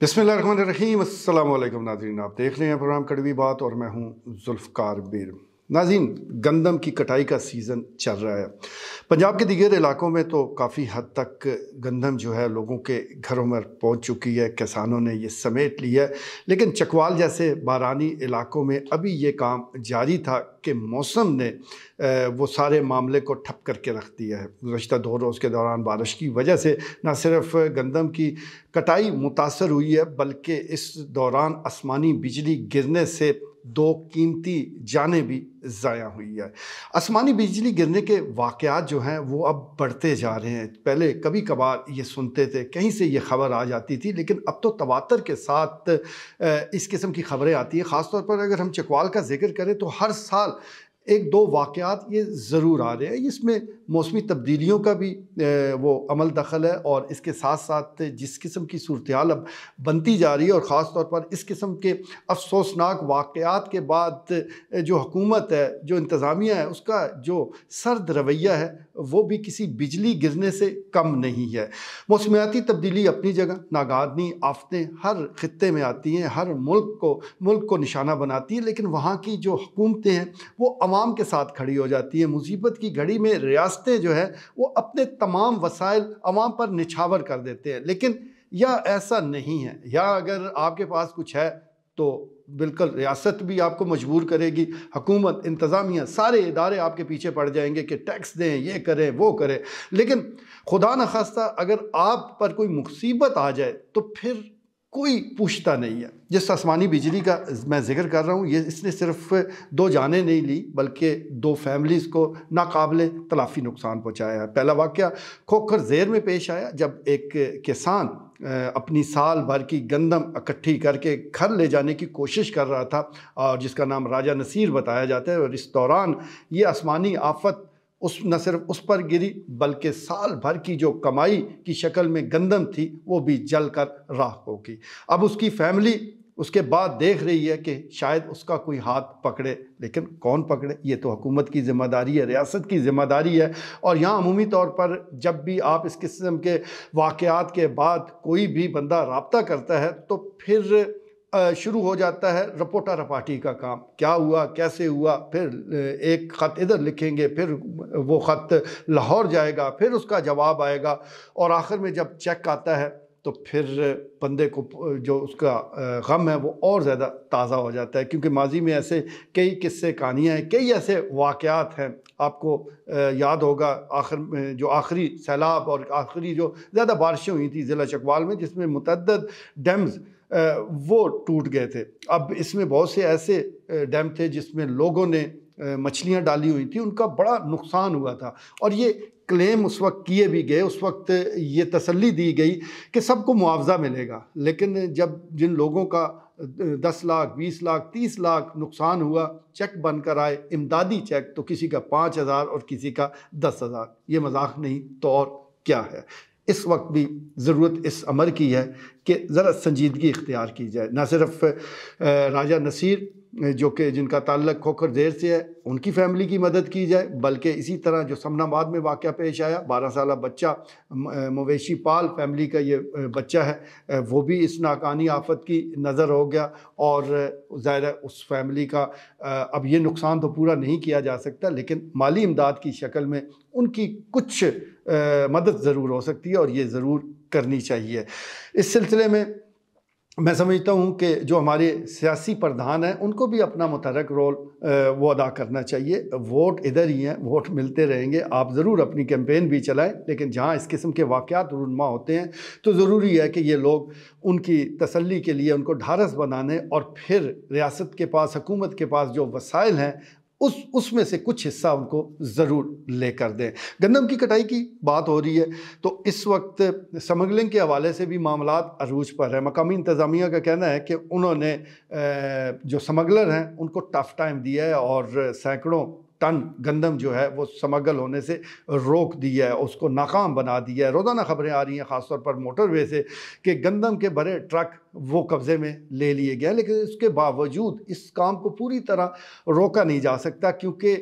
बिस्मिल्लाहिर्रहमानिर्रहीम। अस्सलाम वालेकुम नाज़रीन, आप देख रहे हैं प्रोग्राम कड़वी बात और मैं हूं जुल्फ़कार बीर। नाज़रीन, गंदम की कटाई का सीज़न चल रहा है। पंजाब के दीगर इलाकों में तो काफ़ी हद तक गंदम जो है लोगों के घरों में पहुंच चुकी है, किसानों ने ये समेट लिया है। लेकिन चकवाल जैसे बारानी इलाकों में अभी ये काम जारी था कि मौसम ने वो सारे मामले को ठप करके रख दिया है। गुज़श्ता 2 रोज़ के दौरान बारिश की वजह से न सिर्फ गंदम की कटाई मुतासर हुई है, बल्कि इस दौरान आसमानी बिजली गिरने से 2 कीमती जानें भी ज़ाया हुई है। आसमानी बिजली गिरने के वाक़यात जो हैं वो अब बढ़ते जा रहे हैं। पहले कभी कभार ये सुनते थे, कहीं से ये ख़बर आ जाती थी, लेकिन अब तो तवातर के साथ इस किस्म की ख़बरें आती हैं। ख़ास तौर पर अगर हम चकवाल का ज़िक्र करें तो हर साल 1-2 वाक़यात ये ज़रूर आ रहे हैं। इसमें मौसमी तब्दीलियों का भी वो अमल दखल है, और इसके साथ साथ जिस किस्म की सूरत-ए-हाल अब बनती जा रही है, और ख़ास तौर पर इस किस्म के अफ़सोसनाक वाक़यात के बाद जो हुकूमत है, जो इंतज़ामिया है, उसका जो सर्द रवैया है वो भी किसी बिजली गिरने से कम नहीं है। मौसमियाती तब्दीली अपनी जगह, नागानी आफ़तें हर ख़ित्ते में आती हैं, हर मुल्क को निशाना बनाती हैं, लेकिन वहाँ की जो हुकूमतें हैं वो अवाम के साथ खड़ी हो जाती हैं। मुसीबत की घड़ी में रियासतें जो है वो अपने तमाम वसाइल अवाम पर निछावर कर देते हैं। लेकिन या ऐसा नहीं है, या अगर आपके पास कुछ है तो बिल्कुल रियासत भी आपको मजबूर करेगी, हुकूमत, इंतज़ामिया, सारे इदारे आपके पीछे पड़ जाएंगे कि टैक्स दें, ये करें, वो करें। लेकिन खुदा न खास्ता अगर आप पर कोई मुसीबत आ जाए तो फिर कोई पूछता नहीं है। जिस आसमानी बिजली का मैं ज़िक्र कर रहा हूँ, ये इसने सिर्फ 2 जानें नहीं ली, बल्कि 2 फैमिलीज़ को नाकाबिले तलाफ़ी नुकसान पहुँचाया है। पहला वाक़या खोखर ज़ेर में पेश आया, जब एक किसान अपनी साल भर की गंदम इकट्ठी करके घर ले जाने की कोशिश कर रहा था, और जिसका नाम राजा नसीर बताया जाता है। और इस दौरान ये आसमानी आफत न सिर्फ उस पर गिरी, बल्कि साल भर की जो कमाई की शक्ल में गंदम थी वो भी जल कर राख हो गई। अब उसकी फैमिली उसके बाद देख रही है कि शायद उसका कोई हाथ पकड़े, लेकिन कौन पकड़े? ये तो हुकूमत की ज़िम्मेदारी है, रियासत की ज़िम्मेदारी है। और यहाँ अमूमी तौर पर जब भी आप इस किस्म के वाक़यात के बाद कोई भी बंदा राब्ता करता है तो फिर शुरू हो जाता है रपोटा रपाटी का काम। क्या हुआ, कैसे हुआ, फिर एक ख़त इधर लिखेंगे, फिर वो ख़त लाहौर जाएगा, फिर उसका जवाब आएगा, और आखिर में जब चेक आता है तो फिर बंदे को जो उसका गम है वो और ज़्यादा ताज़ा हो जाता है। क्योंकि माजी में ऐसे कई किस्से कहानियाँ हैं, कई ऐसे वाक़यात हैं। आपको याद होगा आखिर में जो आखिरी सैलाब और आखिरी जो ज़्यादा बारिशें हुई थी ज़िला चकवाल में, जिसमें मुतअद्दिद डैम्स वो टूट गए थे। अब इसमें बहुत से ऐसे डैम थे जिसमें लोगों ने मछलियाँ डाली हुई थी, उनका बड़ा नुकसान हुआ था, और ये क्लेम उस वक्त किए भी गए। उस वक्त ये तसल्ली दी गई कि सबको मुआवजा मिलेगा। लेकिन जब जिन लोगों का 10 लाख, 20 लाख, 30 लाख नुकसान हुआ, चेक बनकर आए, इमदादी चेक, तो किसी का 5,000 और किसी का 10,000। ये मजाक नहीं तो और क्या है। इस वक्त भी ज़रूरत इस अमर की है कि ज़रा संजीदगी इख्तियार की जाए। न सिर्फ राजा नसीर जो कि जिनका ताल्लुक़ खोखर ज़ेर से है, उनकी फ़ैमिली की मदद की जाए, बल्कि इसी तरह जो समनाबाद में वाक़या पेश आया, 12 साला बच्चा, मवेशी पाल फ़ैमिली का ये बच्चा है, वो भी इस नाकानी आफत की नज़र हो गया। और ज़ाहिर है उस फ़ैमिली का अब ये नुकसान तो पूरा नहीं किया जा सकता, लेकिन माली इमदाद की शक्ल में उनकी कुछ मदद ज़रूर हो सकती है, और ये ज़रूर करनी चाहिए। इस सिलसिले में मैं समझता हूँ कि जो हमारे सियासी प्रधान हैं उनको भी अपना मुतहर्रिक रोल वो अदा करना चाहिए। वोट इधर ही हैं, वोट मिलते रहेंगे। आप ज़रूर अपनी कैंपेन भी चलाएं, लेकिन जहाँ इस किस्म के वाक़यात रूनुमा होते हैं तो ज़रूरी है कि ये लोग उनकी तसल्ली के लिए उनको ढारस बनाने, और फिर रियासत के पास, हुकूमत के पास जो वसाइल हैं उसमें से कुछ हिस्सा उनको ज़रूर लेकर दें। गंदम की कटाई की बात हो रही है तो इस वक्त स्मगलिंग के हवाले से भी मामलात अरूज पर है। मकामी इंतज़ामिया का कहना है कि उन्होंने जो स्मगलर हैं उनको टफ़ टाइम दिया है, और सैकड़ों टन गंदम जो है वो स्मगल होने से रोक दिया है, उसको नाकाम बना दिया है। रोज़ाना ख़बरें आ रही हैं ख़ासतौर पर मोटरवे से कि गंदम के भरे ट्रक वो कब्ज़े में ले लिए गए, लेकिन इसके बावजूद इस काम को पूरी तरह रोका नहीं जा सकता, क्योंकि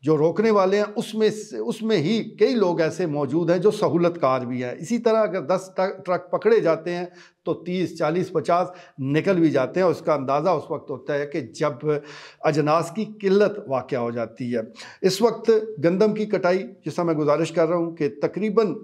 जो रोकने वाले हैं उसमें ही कई लोग ऐसे मौजूद हैं जो सहूलतकार भी हैं। इसी तरह अगर 10 ट्रक पकड़े जाते हैं तो 30, 40, 50 निकल भी जाते हैं। उसका अंदाज़ा उस वक्त होता है कि जब अजनास की किल्लत वाक़या हो जाती है। इस वक्त गंदम की कटाई, जैसा मैं गुजारिश कर रहा हूँ कि तकरीबन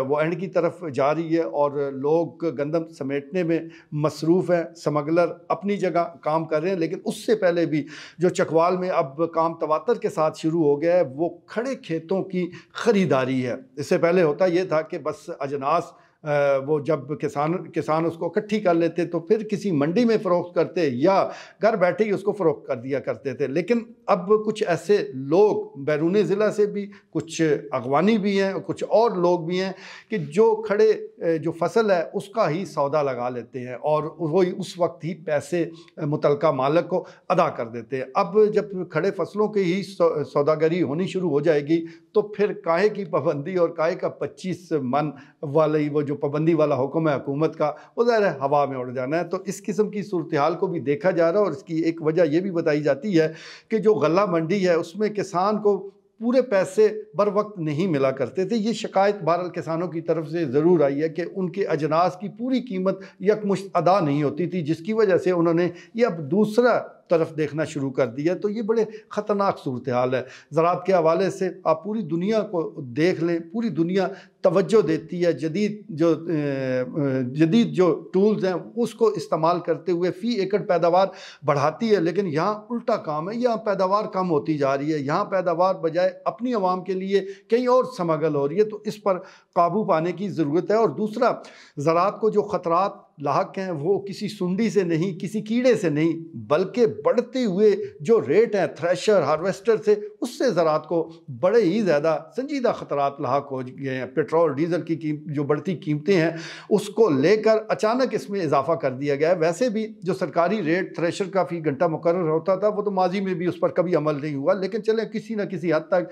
वो एंड की तरफ जा रही है और लोग गंदम समेटने में मसरूफ़ हैं। स्मगलर अपनी जगह काम कर रहे हैं, लेकिन उससे पहले भी जो चकवाल में अब काम तवातर के साथ शुरू हो गया है वो खड़े खेतों की ख़रीदारी है। इससे पहले होता ये था कि बस अजनास वो जब किसान उसको इकट्ठी कर लेते तो फिर किसी मंडी में फ़रोख्त करते या घर बैठे ही उसको फ़रोख्त कर दिया करते थे। लेकिन अब कुछ ऐसे लोग बैरून ज़िला से भी, कुछ अगवानी भी हैं और कुछ और लोग भी हैं कि जो खड़े जो फसल है उसका ही सौदा लगा लेते हैं और वही उस वक्त ही पैसे मुतलका मालिक को अदा कर देते हैं। अब जब खड़े फसलों की ही सौदागरी होनी शुरू हो जाएगी तो फिर काहे की पाबंदी और काहे का 25 मन वाली वो जो पाबंदी वाला हुक्म है हुकूमत का, वो ज़ाहिर है हवा में उड़ जाना है। तो इस किस्म की सूरत हाल को भी देखा जा रहा है और इसकी एक वजह यह भी बताई जाती है कि जो गल्ला मंडी है उसमें किसान को पूरे पैसे बर वक्त नहीं मिला करते थे। ये शिकायत बहरहाल किसानों की तरफ से ज़रूर आई है कि उनके अजनास की पूरी कीमत यकमुश्त अदा नहीं होती थी, जिसकी वजह से उन्होंने ये अब दूसरा तरफ देखना शुरू कर दिया। तो ये बड़े ख़तरनाक सूरत हाल है। ज़राअत के हवाले से आप पूरी दुनिया को देख लें, पूरी दुनिया तवज्जो देती है, जदीद जो टूल्स हैं उसको इस्तेमाल करते हुए फ़ी एकड़ पैदावार बढ़ाती है। लेकिन यहाँ उल्टा काम है, यहाँ पैदावार कम होती जा रही है, यहाँ पैदावार बजाय अपनी आवाम के लिए कहीं और स्मगल हो रही है। तो इस पर काबू पाने की ज़रूरत है। और दूसरा, ज़राअत को जो ख़तरात लाहक हैं वो किसी सुंडी से नहीं, किसी कीड़े से नहीं, बल्कि बढ़ते हुए जो रेट हैं थ्रेशर हार्वेस्टर से, उससे ज़राअत को बड़े ही ज़्यादा संजीदा ख़तरात लाहक हो गए हैं। पेट्रोल डीज़ल की जो बढ़ती कीमतें हैं उसको लेकर अचानक इसमें इजाफा कर दिया गया है। वैसे भी जो सरकारी रेट थ्रेशर का फ़ी घंटा मुकर्रर होता था वो तो माजी में भी उस पर कभी अमल नहीं हुआ, लेकिन चले किसी न किसी हद तक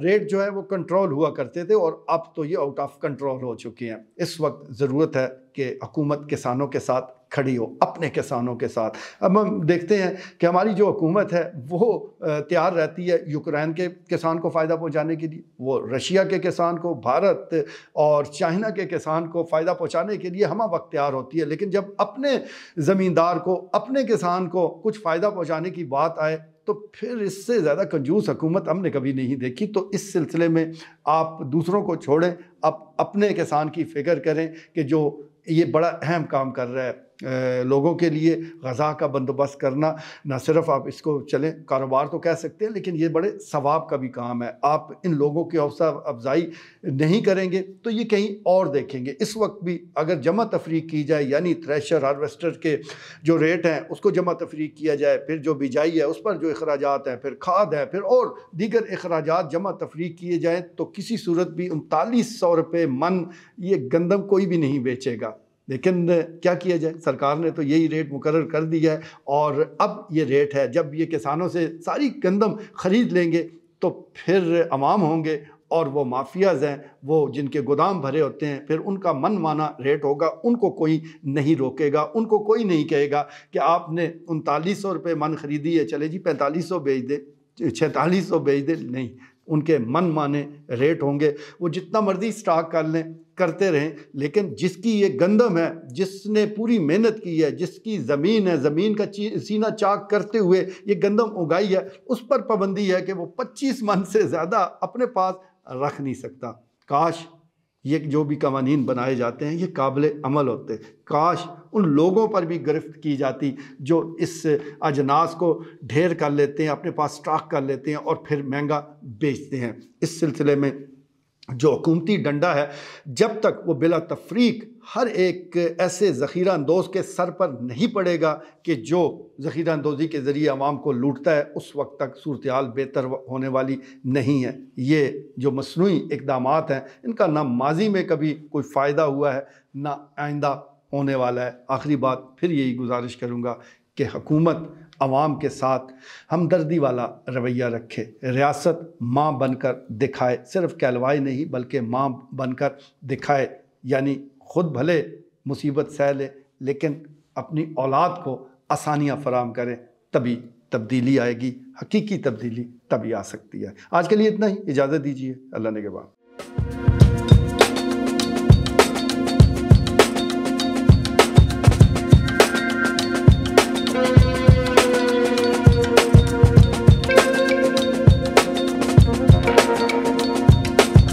रेट जो है वो कंट्रोल हुआ करते थे और अब तो ये आउट ऑफ कंट्रोल हो चुके हैं। इस वक्त ज़रूरत है कि हुकूमत किसानों के साथ खड़ी हो, अपने किसानों के साथ। अब हम देखते हैं कि हमारी जो हुकूमत है वो तैयार रहती है यूक्रेन के किसान को फ़ायदा पहुंचाने के लिए, वो रशिया के किसान को, भारत और चाइना के किसान को फ़ायदा पहुंचाने के लिए हम वक्त तैयार होती है। लेकिन जब अपने ज़मींदार को, अपने किसान को कुछ फ़ायदा पहुंचाने की बात आए तो फिर इससे ज़्यादा कंजूस हुकूमत हमने कभी नहीं देखी। तो इस सिलसिले में आप दूसरों को छोड़ें, आप अपने किसान की फ़िक्र करें कि जो ये बड़ा अहम काम कर रहा है लोगों के लिए ग़ज़ा का बंदोबस्त करना। ना सिर्फ आप इसको चलें कारोबार तो कह सकते हैं, लेकिन ये बड़े सवाब का भी काम है। आप इन लोगों की हौसला अफजाई नहीं करेंगे तो ये कहीं और देखेंगे। इस वक्त भी अगर जमा तफरीक की जाए, यानी थ्रेशर हार्वेस्टर के जो रेट हैं उसको जमा तफरीक किया जाए, फिर जो बिजाई है उस पर जो अखराजात हैं, फिर खाद है, फिर और दीगर अखराजात जमा तफरीक किए जाएँ तो किसी सूरत भी 3900 रुपये मन ये गंदम कोई भी नहीं बेचेगा। लेकिन क्या किया जाए, सरकार ने तो यही रेट मुकर्रर कर दिया है और अब ये रेट है। जब ये किसानों से सारी गंदम ख़रीद लेंगे तो फिर अवाम होंगे और वो माफियाज़ हैं, वो जिनके गोदाम भरे होते हैं, फिर उनका मन माना रेट होगा, उनको कोई नहीं रोकेगा, उनको कोई नहीं कहेगा कि आपने 3900 रुपये मन ख़रीदी है, चले जी 4500 बेच दे, 4600 बेच दे। नहीं, उनके मन माने रेट होंगे। वो जितना मर्ज़ी स्टॉक कर लें, करते रहें, लेकिन जिसकी ये गंदम है, जिसने पूरी मेहनत की है, जिसकी ज़मीन है, ज़मीन का सीना चाक करते हुए ये गंदम उगाई है, उस पर पाबंदी है कि वो 25 मन से ज़्यादा अपने पास रख नहीं सकता। काश ये जो भी कवानीन बनाए जाते हैं ये काबिल अमल होते, काश उन लोगों पर भी गिरफ्त की जाती जो इस अजनास को ढेर कर लेते हैं, अपने पास स्टॉक कर लेते हैं और फिर महंगा बेचते हैं। इस सिलसिले में जो हुकूमती डंडा है, जब तक वो बिला तफरीक हर एक ऐसे ज़ख़ीरा अंदोज़ के सर पर नहीं पड़ेगा कि जो ज़ख़ीरा अंदोज़ी के ज़रिए आवाम को लूटता है, उस वक्त तक सूरत हाल बेहतर होने वाली नहीं है। ये जो मसनूई इक़दामात हैं, इनका ना माजी में कभी कोई फ़ायदा हुआ है, ना आइंदा होने वाला है। आखिरी बात फिर यही गुजारिश करूँगा कि हुकूमत आवाम के साथ हमदर्दी वाला रवैया रखे, रियासत माँ बनकर दिखाए, सिर्फ कहलवाए नहीं बल्कि माँ बनकर दिखाए। यानी ख़ुद भले मुसीबत सह ले लेकिन अपनी औलाद को आसानियाँ फराहम करें, तभी तब्दीली आएगी, हकीकी तब्दीली तभी आ सकती है। आज के लिए इतना ही, इजाज़त दीजिए, अल्लाह ने के बाद।